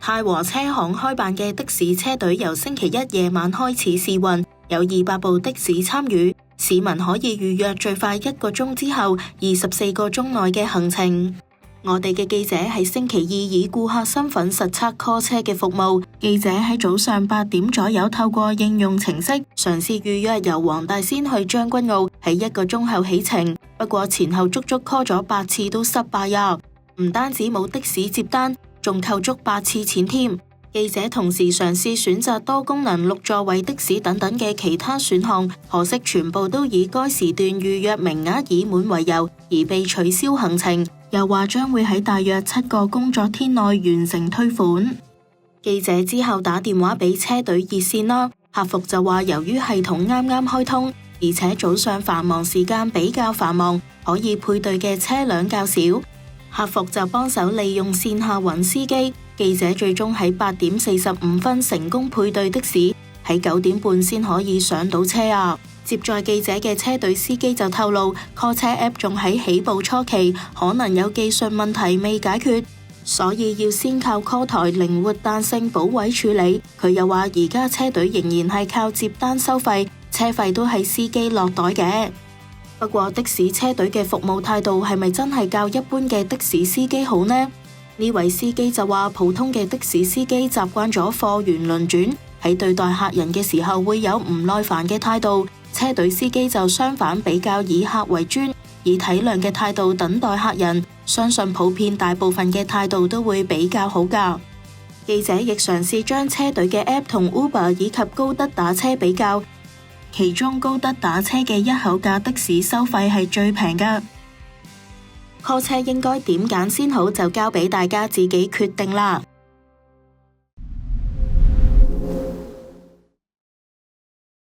太和車行開辦嘅的士車隊由星期一夜晚開始試運，有200部的士參與，市民可以預約最快1個鐘之後24個鐘內嘅行程。我哋嘅記者喺星期二以顧客身份實測 call 車嘅服務，記者喺早上8點左右透過應用程式嘗試預約由黃大仙去將軍澳，喺1個鐘後起程，不過前後足足 call 咗8次都失敗啊！唔單止冇的士接單，仲扣足8次錢添。記者同時嘗試選擇多功能6座位的士等等嘅其他選項，可惜全部都以該時段預約名額已滿為由而被取消行程，又話將會喺大約7個工作天內完成退款。記者之後打電話俾車隊熱線啦，客服就話由於系統啱啱開通，而且早上繁忙時間比較繁忙，可以配對嘅車輛較少，客服就幫手利用線下揾司機。記者最終喺8點45分成功配對的士，喺9點半先可以上到車啊！接載記者嘅車隊司機就透露 ，call 車 app 仲喺起步初期，可能有技術問題未解決，所以要先靠 call 台靈活彈性補位處理。佢又話而家車隊仍然係靠接單收費，車費都係司機落袋嘅。不過的士車隊嘅服務態度係咪真係較一般嘅的士司機好呢？呢位司機就話，普通嘅的士司機習慣咗貨源輪轉，喺對待客人嘅時候會有唔耐煩嘅態度，車隊司機就相反，比較以客為尊，以體諒嘅態度等待客人，相信普遍大部分嘅態度都會比較好㗎。記者亦嘗試將車隊嘅 app 同 Uber 以及高德打車比較，其中高德打車嘅一口價的士收費係最平㗎。call 車應該點揀先好，就交俾大家自己決定啦。